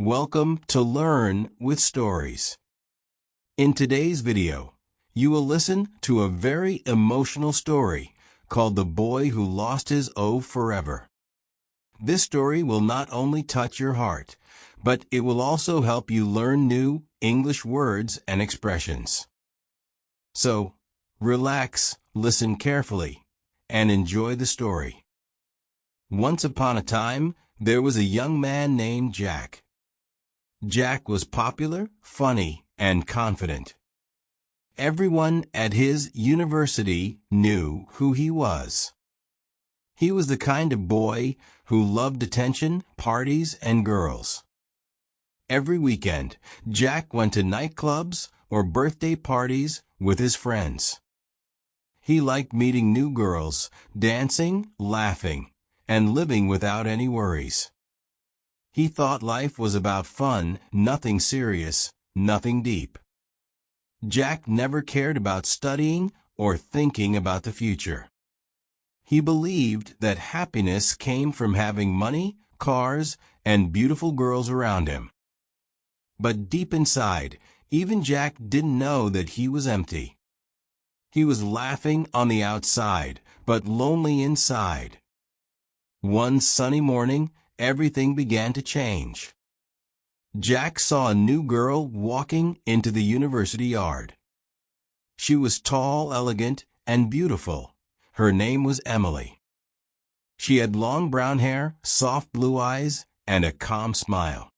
Welcome to Learn with Stories. In today's video, you will listen to a very emotional story called The Boy Who Lost His O Forever. This story will not only touch your heart, but it will also help you learn new English words and expressions. So, relax, listen carefully, and enjoy the story. Once upon a time, there was a young man named Jack. Jack was popular, funny, and confident. Everyone at his university knew who he was. He was the kind of boy who loved attention, parties, and girls. Every weekend, Jack went to nightclubs or birthday parties with his friends. He liked meeting new girls, dancing, laughing, and living without any worries. He thought life was about fun, nothing serious, nothing deep. Jack never cared about studying or thinking about the future. He believed that happiness came from having money, cars, and beautiful girls around him. But deep inside, even Jack didn't know that he was empty. He was laughing on the outside, but lonely inside. One sunny morning, everything began to change. Jack saw a new girl walking into the university yard. She was tall, elegant, and beautiful. Her name was Emily. She had long brown hair, soft blue eyes, and a calm smile.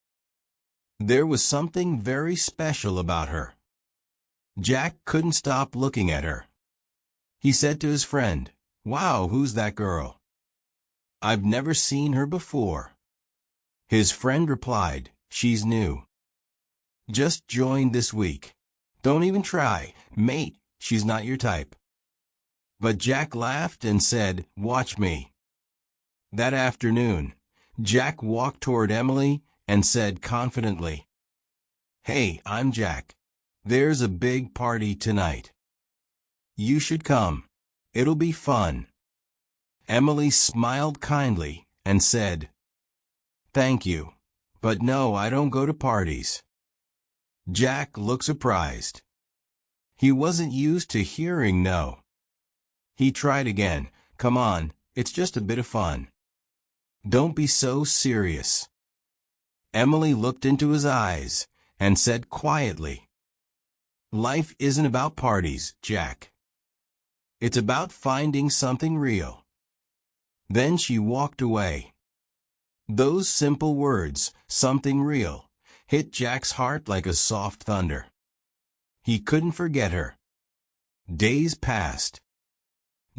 There was something very special about her. Jack couldn't stop looking at her. He said to his friend, "Wow, who's that girl? I've never seen her before." His friend replied, "She's new. Just joined this week. Don't even try, mate, she's not your type." But Jack laughed and said, "Watch me." That afternoon, Jack walked toward Emily and said confidently, "Hey, I'm Jack. There's a big party tonight. You should come. It'll be fun." Emily smiled kindly and said, "Thank you, but no, I don't go to parties." Jack looked surprised. He wasn't used to hearing no. He tried again. "Come on, it's just a bit of fun. Don't be so serious." Emily looked into his eyes and said quietly, "Life isn't about parties, Jack. It's about finding something real." Then she walked away. Those simple words, something real, hit Jack's heart like a soft thunder. He couldn't forget her. Days passed.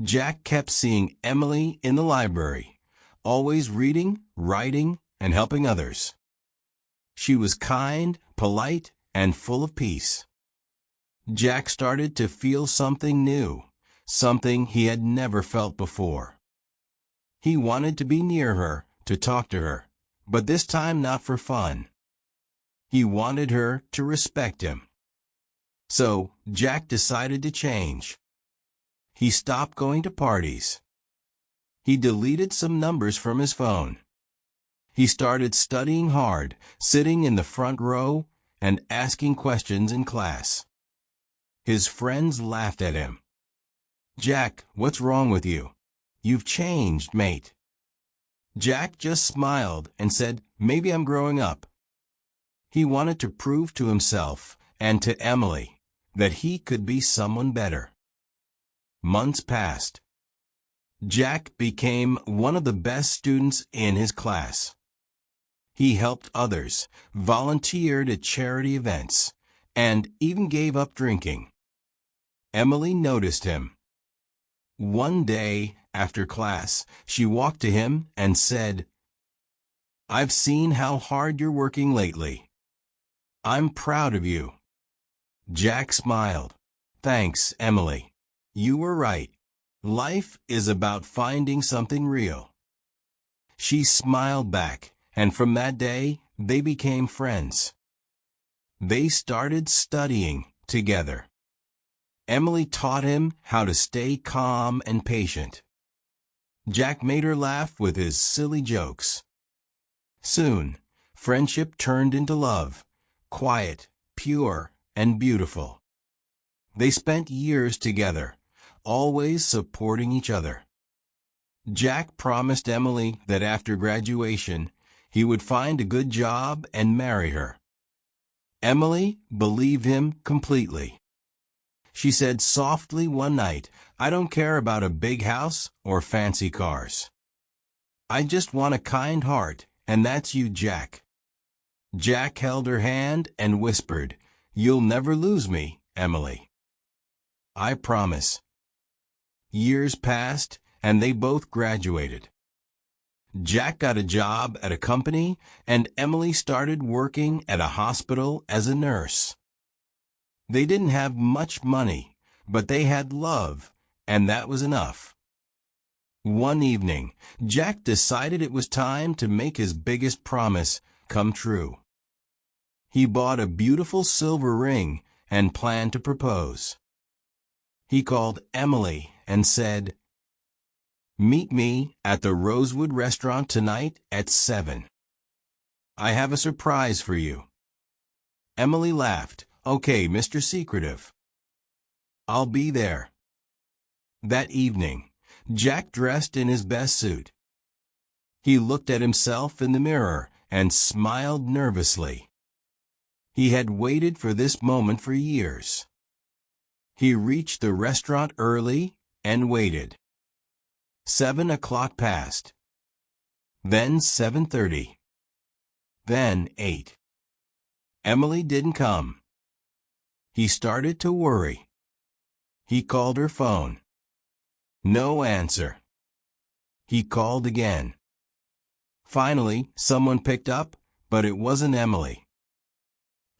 Jack kept seeing Emily in the library, always reading, writing, and helping others. She was kind, polite, and full of peace. Jack started to feel something new, something he had never felt before. He wanted to be near her, to talk to her, but this time not for fun. He wanted her to respect him. So, Jack decided to change. He stopped going to parties. He deleted some numbers from his phone. He started studying hard, sitting in the front row, and asking questions in class. His friends laughed at him. "Jack, what's wrong with you? You've changed, mate." Jack just smiled and said, "Maybe I'm growing up." He wanted to prove to himself and to Emily that he could be someone better. Months passed. Jack became one of the best students in his class. He helped others, volunteered at charity events, and even gave up drinking. Emily noticed him. One day, after class, she walked to him and said, "I've seen how hard you're working lately. I'm proud of you." Jack smiled. "Thanks, Emily. You were right. Life is about finding something real." She smiled back, and from that day, they became friends. They started studying together. Emily taught him how to stay calm and patient. Jack made her laugh with his silly jokes. Soon, friendship turned into love, quiet, pure, and beautiful. They spent years together, always supporting each other. Jack promised Emily that after graduation, he would find a good job and marry her. Emily believed him completely. She said softly one night, "I don't care about a big house or fancy cars. I just want a kind heart, and that's you, Jack." Jack held her hand and whispered, "You'll never lose me, Emily. I promise." Years passed, and they both graduated. Jack got a job at a company, and Emily started working at a hospital as a nurse. They didn't have much money, but they had love, and that was enough. One evening, Jack decided it was time to make his biggest promise come true. He bought a beautiful silver ring and planned to propose. He called Emily and said, "Meet me at the Rosewood restaurant tonight at 7. I have a surprise for you." Emily laughed. "Okay, Mr. Secretive. I'll be there." That evening, Jack dressed in his best suit. He looked at himself in the mirror and smiled nervously. He had waited for this moment for years. He reached the restaurant early and waited. 7 o'clock passed. Then 7:30. Then 8. Emily didn't come. He started to worry. He called her phone. No answer. He called again. Finally, someone picked up, but it wasn't Emily.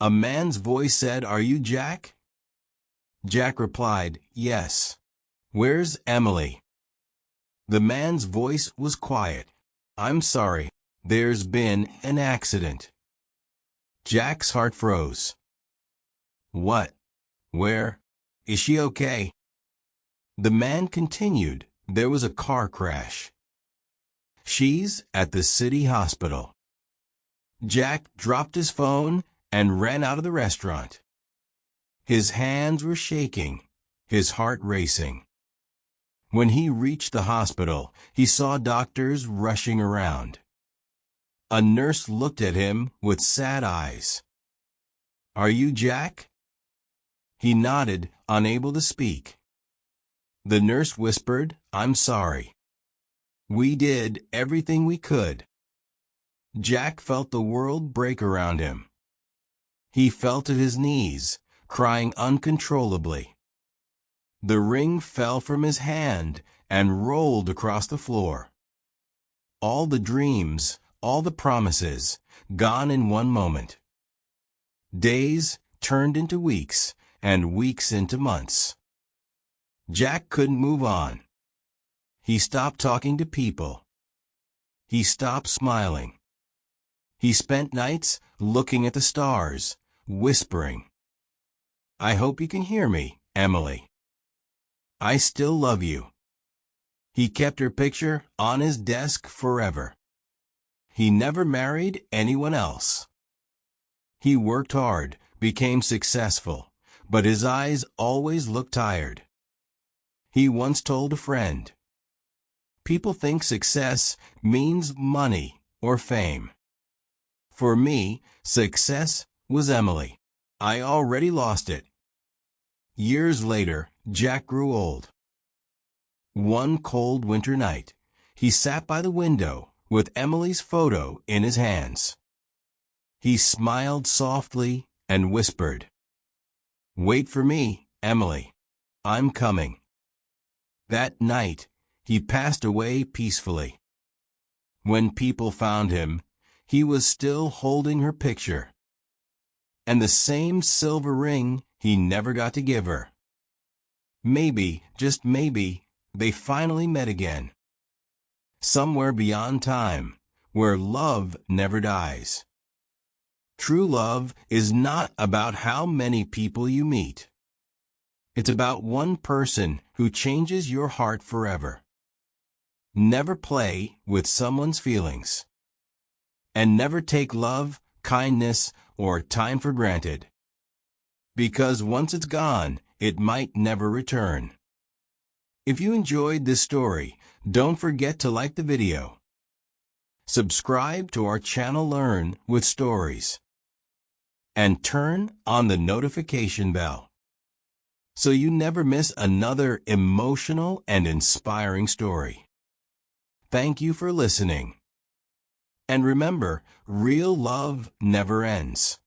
A man's voice said, "Are you Jack?" Jack replied, "Yes." "Where's Emily?" The man's voice was quiet. "I'm sorry. There's been an accident." Jack's heart froze. "What? Where? Is she okay?" The man continued, "There was a car crash. She's at the city hospital." Jack dropped his phone and ran out of the restaurant. His hands were shaking, his heart racing. When he reached the hospital, he saw doctors rushing around. A nurse looked at him with sad eyes. "Are you Jack?" He nodded, unable to speak. The nurse whispered, "I'm sorry. We did everything we could." Jack felt the world break around him. He fell to his knees, crying uncontrollably. The ring fell from his hand and rolled across the floor. All the dreams, all the promises, gone in one moment. Days turned into weeks, and weeks into months. Jack couldn't move on. He stopped talking to people. He stopped smiling. He spent nights looking at the stars, whispering, "I hope you can hear me, Emily. I still love you." He kept her picture on his desk forever. He never married anyone else. He worked hard, became successful, but his eyes always looked tired. He once told a friend, "People think success means money or fame. For me, success was Emily. I already lost it." Years later, Jack grew old. One cold winter night, he sat by the window with Emily's photo in his hands. He smiled softly and whispered, "Wait for me, Emily. I'm coming." That night, he passed away peacefully. When people found him, he was still holding her picture, and the same silver ring he never got to give her. Maybe, just maybe, they finally met again. Somewhere beyond time, where love never dies. True love is not about how many people you meet. It's about one person who changes your heart forever. Never play with someone's feelings. And never take love, kindness, or time for granted. Because once it's gone, it might never return. If you enjoyed this story, don't forget to like the video. Subscribe to our channel Learn with Stories. And turn on the notification bell, so you never miss another emotional and inspiring story. Thank you for listening. And remember, real love never ends.